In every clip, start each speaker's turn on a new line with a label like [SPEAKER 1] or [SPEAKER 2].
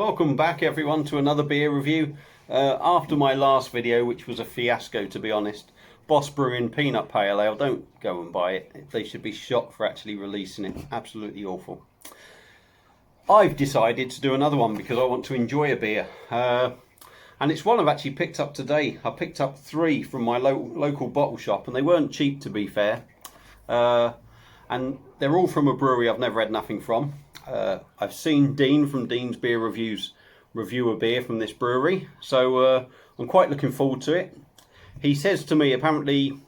[SPEAKER 1] welcome back everyone to another beer review. After my last video, which was a fiasco to be honest, Boss Brewing Peanut Pale Ale, don't go and buy it. They should be shot for actually releasing it. Absolutely awful. I've decided to do another one because I want to enjoy a beer. And it's one I've actually picked up today. I picked up 3 from my local bottle shop, and they weren't cheap to be fair. And they're all from a brewery I've never had nothing from. I've seen Dean from Dean's Beer Reviews review a beer from this brewery, so I'm quite looking forward to it. He says to me apparently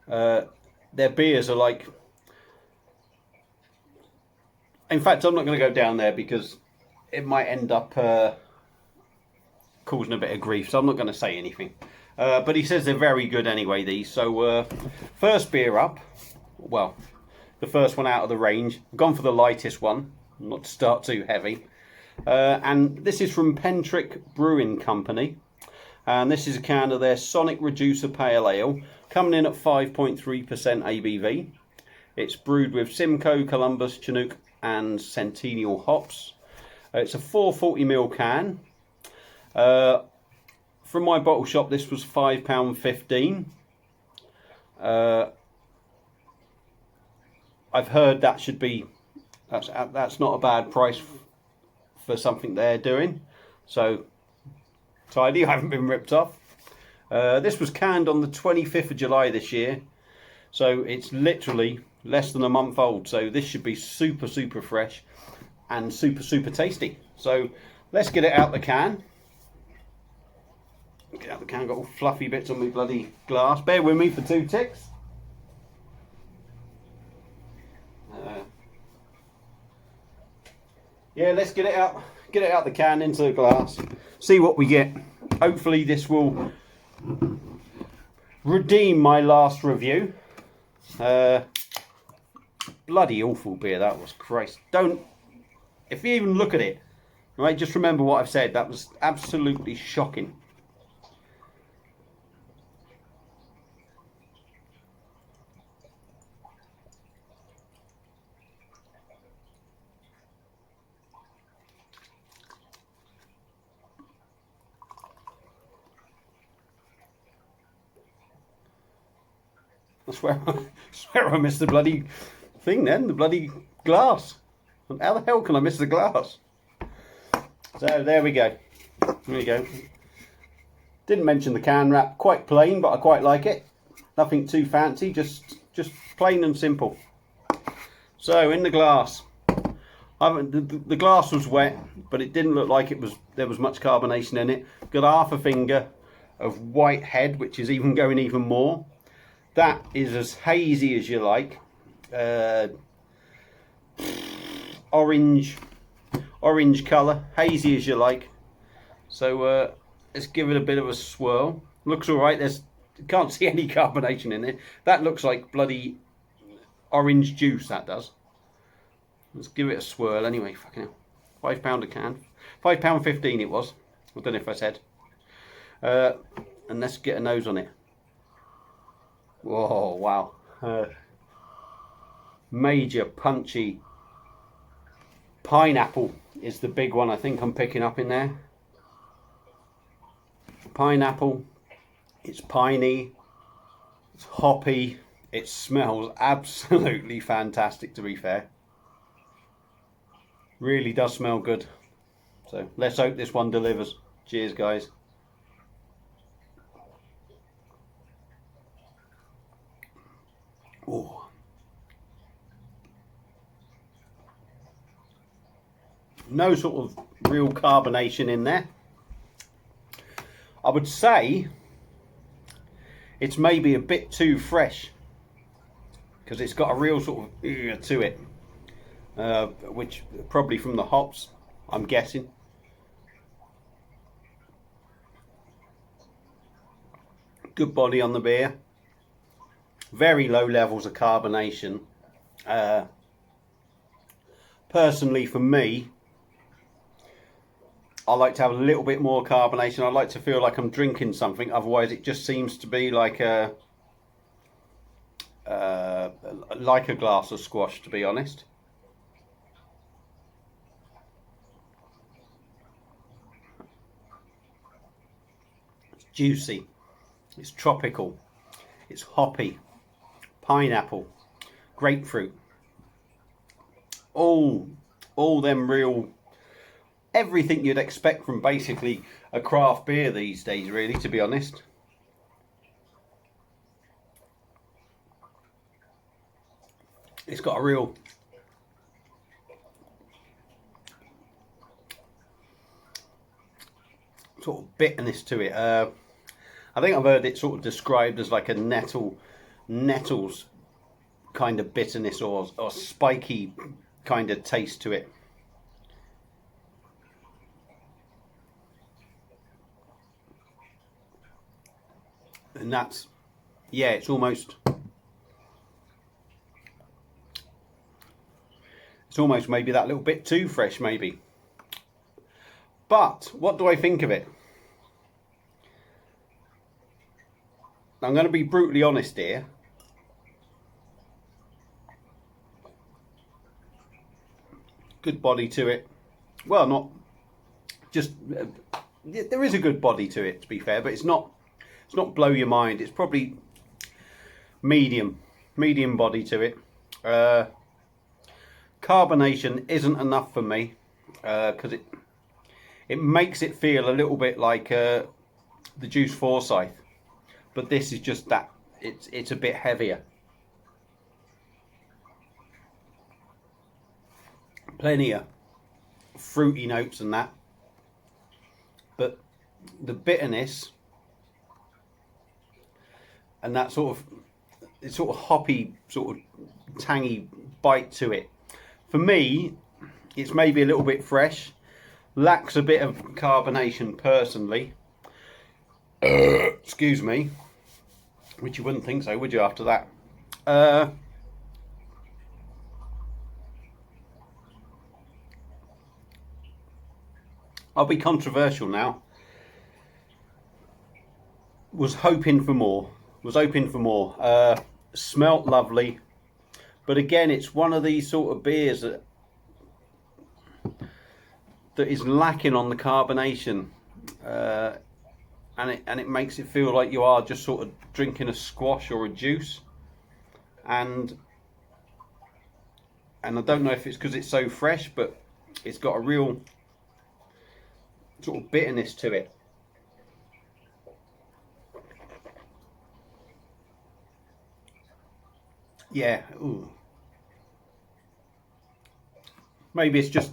[SPEAKER 1] their beers are like... In fact, I'm not going to go down there because it might end up causing a bit of grief, so I'm not going to say anything. But he says they're very good anyway, these. So first beer up, well, the first one out of the range. I've gone for the lightest one, not to start too heavy. And this is from Pentrich Brewing Company. And this is a can of their Sonic Reducer Pale Ale, coming in at 5.3% ABV. It's brewed with Simcoe, Columbus, Chinook and Centennial hops. It's a 440ml can. From my bottle shop, this was £5.15. I've heard that should be, that's not a bad price for something they're doing. So, tidy, I haven't been ripped off. This was canned on the 25th of July this year. So it's literally less than a month old. So this should be super, super fresh and super, super tasty. So let's get it out the can. Get out the can, got all fluffy bits on my bloody glass. Bear with me for 2 ticks. Yeah, let's get it out the can into the glass, see what we get. Hopefully this will redeem my last review. Bloody awful beer that was, Christ. Don't, if you even look at it, right, just remember what I've said. That was absolutely shocking. I swear I missed the bloody thing then, the bloody glass. How the hell can I miss the glass? So there we go. There we go. Didn't mention the can wrap, quite plain, but I quite like it. Nothing too fancy, just plain and simple. So in the glass, the glass was wet, but it didn't look like there was much carbonation in it. Got half a finger of white head, which is going even more. That is as hazy as you like. Orange colour, hazy as you like. So let's give it a bit of a swirl. Looks alright, can't see any carbonation in it. That looks like bloody orange juice, that does. Let's give it a swirl anyway, fucking hell. £5 a can. £5.15 it was. I don't know if I said. And let's get a nose on it. Whoa, wow. Major punchy pineapple is the big one I think I'm picking up in there. Pineapple, it's piney, it's hoppy, it smells absolutely fantastic to be fair. Really does smell good. So let's hope this one delivers. Cheers guys. Oh. No sort of real carbonation in there. I would say it's maybe a bit too fresh because it's got a real sort of to it, which probably from the hops, I'm guessing. Good body on the beer. Very low levels of carbonation. Personally for me, I like to have a little bit more carbonation. I like to feel like I'm drinking something, otherwise it just seems to be like a glass of squash, to be honest. It's juicy, it's tropical, it's hoppy, pineapple, grapefruit, all them real, everything you'd expect from basically a craft beer these days, really, to be honest. It's got a real sort of bitterness to it. I think I've heard it sort of described as like a nettles kind of bitterness, or spiky kind of taste to it. And that's, yeah, it's almost maybe that little bit too fresh, maybe. But what do I think of it? I'm going to be brutally honest here. Good body to it. Well, not just there is a good body to it, to be fair, but it's not blow your mind. It's probably medium body to it. Carbonation isn't enough for me, because it makes it feel a little bit like the Juice Forsyth, but this is just that it's a bit heavier. Plenty of fruity notes and that, but the bitterness and that sort of hoppy, sort of tangy bite to it, for me, it's maybe a little bit fresh, lacks a bit of carbonation personally. Excuse me, which you wouldn't think so, would you, after that? I'll be controversial now. Was hoping for more. Smelt lovely, but again, it's one of these sort of beers that is lacking on the carbonation, and it makes it feel like you are just sort of drinking a squash or a juice, and I don't know if it's because it's so fresh, but it's got a real sort of bitterness to it. Yeah, ooh. Maybe it's just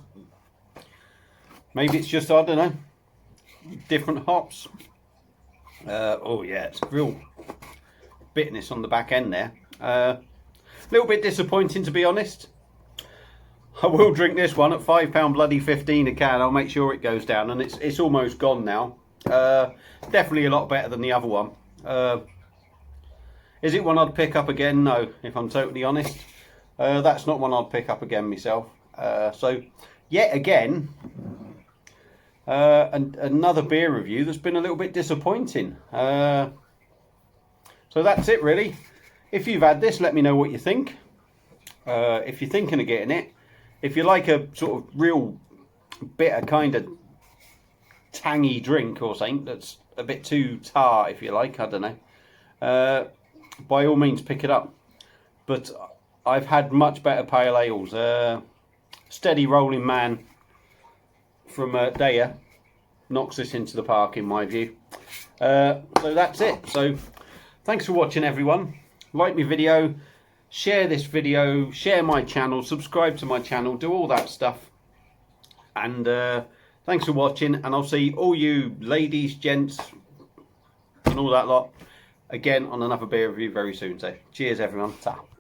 [SPEAKER 1] I don't know, different hops. Oh yeah, it's real bitterness on the back end there. A little bit disappointing, to be honest. I will drink this one at £5 bloody 15 a can. I'll make sure it goes down, and it's almost gone now. Definitely a lot better than the other one. Is it one I'd pick up again? No, if I'm totally honest. That's not one I'd pick up again myself. So, yet again, and another beer review that's been a little bit disappointing. So that's it, really. If you've had this, let me know what you think. If you're thinking of getting it, if you like a sort of real bitter kind of tangy drink or something that's a bit too tart, if you like, I don't know, by all means pick it up. But I've had much better pale ales. Steady Rolling Man from Daya knocks this into the park, in my view. So that's it. So thanks for watching, everyone. Like my video, share this video, share my channel, subscribe to my channel, do all that stuff. And thanks for watching, and I'll see all you ladies, gents and all that lot again on another beer review very soon. So cheers, everyone. Ta.